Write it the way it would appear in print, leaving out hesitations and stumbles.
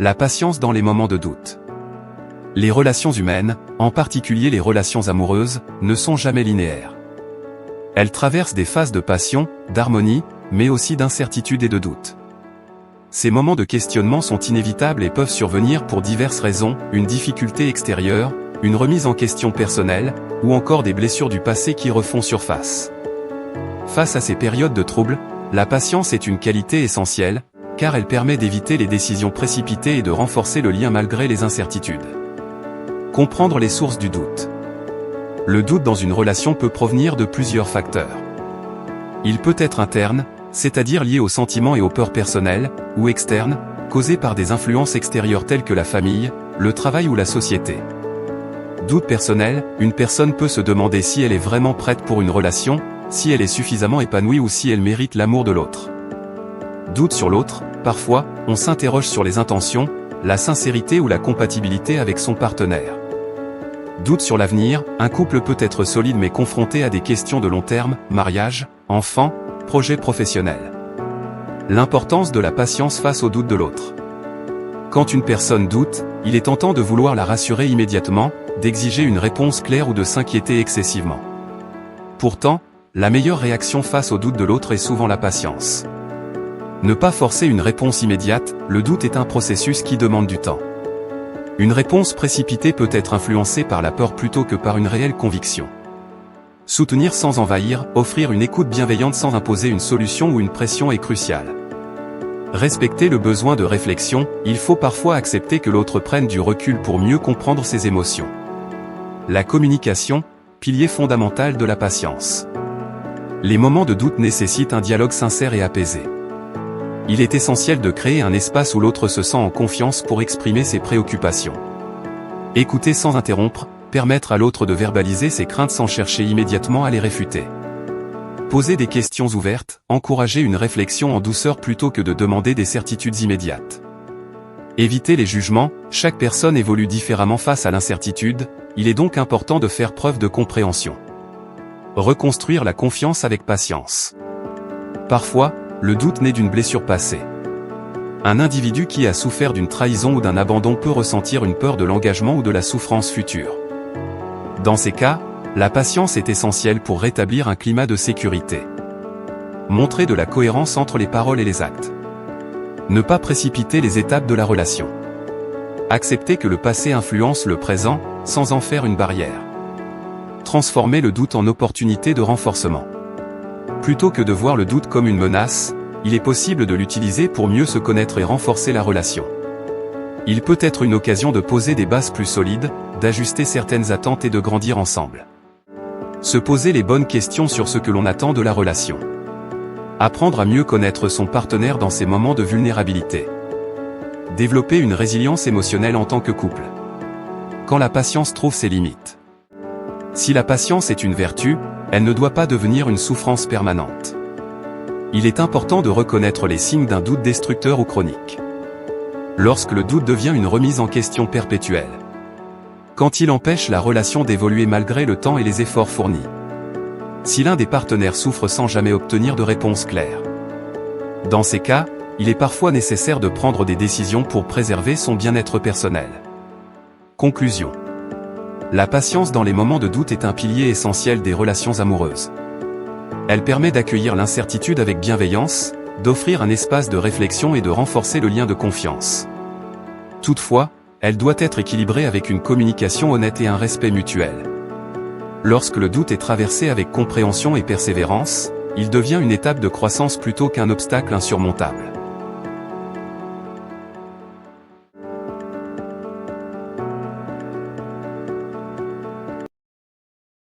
La patience dans les moments de doute. Les relations humaines, en particulier les relations amoureuses, ne sont jamais linéaires. Elles traversent des phases de passion, d'harmonie, mais aussi d'incertitude et de doute. Ces moments de questionnement sont inévitables et peuvent survenir pour diverses raisons, une difficulté extérieure, une remise en question personnelle, ou encore des blessures du passé qui refont surface. Face à ces périodes de troubles, la patience est une qualité essentielle, car elle permet d'éviter les décisions précipitées et de renforcer le lien malgré les incertitudes. Comprendre les sources du doute. Le doute dans une relation peut provenir de plusieurs facteurs. Il peut être interne, c'est-à-dire lié aux sentiments et aux peurs personnelles, ou externe, causé par des influences extérieures telles que la famille, le travail ou la société. Doute personnel, une personne peut se demander si elle est vraiment prête pour une relation, si elle est suffisamment épanouie ou si elle mérite l'amour de l'autre. Doute sur l'autre, parfois, on s'interroge sur les intentions, la sincérité ou la compatibilité avec son partenaire. Doute sur l'avenir, un couple peut être solide mais confronté à des questions de long terme, mariage, enfants, projets professionnels. L'importance de la patience face au doute de l'autre. Quand une personne doute, il est tentant de vouloir la rassurer immédiatement, d'exiger une réponse claire ou de s'inquiéter excessivement. Pourtant, la meilleure réaction face au doute de l'autre est souvent la patience. Ne pas forcer une réponse immédiate, le doute est un processus qui demande du temps. Une réponse précipitée peut être influencée par la peur plutôt que par une réelle conviction. Soutenir sans envahir, offrir une écoute bienveillante sans imposer une solution ou une pression est crucial. Respecter le besoin de réflexion, il faut parfois accepter que l'autre prenne du recul pour mieux comprendre ses émotions. La communication, pilier fondamental de la patience. Les moments de doute nécessitent un dialogue sincère et apaisé. Il est essentiel de créer un espace où l'autre se sent en confiance pour exprimer ses préoccupations. Écouter sans interrompre, permettre à l'autre de verbaliser ses craintes sans chercher immédiatement à les réfuter. Poser des questions ouvertes, encourager une réflexion en douceur plutôt que de demander des certitudes immédiates. Éviter les jugements, chaque personne évolue différemment face à l'incertitude, il est donc important de faire preuve de compréhension. Reconstruire la confiance avec patience. Parfois, le doute naît d'une blessure passée. Un individu qui a souffert d'une trahison ou d'un abandon peut ressentir une peur de l'engagement ou de la souffrance future. Dans ces cas, la patience est essentielle pour rétablir un climat de sécurité. Montrer de la cohérence entre les paroles et les actes. Ne pas précipiter les étapes de la relation. Accepter que le passé influence le présent, sans en faire une barrière. Transformer le doute en opportunité de renforcement. Plutôt que de voir le doute comme une menace, il est possible de l'utiliser pour mieux se connaître et renforcer la relation. Il peut être une occasion de poser des bases plus solides, d'ajuster certaines attentes et de grandir ensemble. Se poser les bonnes questions sur ce que l'on attend de la relation. Apprendre à mieux connaître son partenaire dans ses moments de vulnérabilité. Développer une résilience émotionnelle en tant que couple. Quand la patience trouve ses limites. Si la patience est une vertu, elle ne doit pas devenir une souffrance permanente. Il est important de reconnaître les signes d'un doute destructeur ou chronique. Lorsque le doute devient une remise en question perpétuelle. Quand il empêche la relation d'évoluer malgré le temps et les efforts fournis. Si l'un des partenaires souffre sans jamais obtenir de réponse claire. Dans ces cas, il est parfois nécessaire de prendre des décisions pour préserver son bien-être personnel. Conclusion. La patience dans les moments de doute est un pilier essentiel des relations amoureuses. Elle permet d'accueillir l'incertitude avec bienveillance, d'offrir un espace de réflexion et de renforcer le lien de confiance. Toutefois, elle doit être équilibrée avec une communication honnête et un respect mutuel. Lorsque le doute est traversé avec compréhension et persévérance, il devient une étape de croissance plutôt qu'un obstacle insurmontable.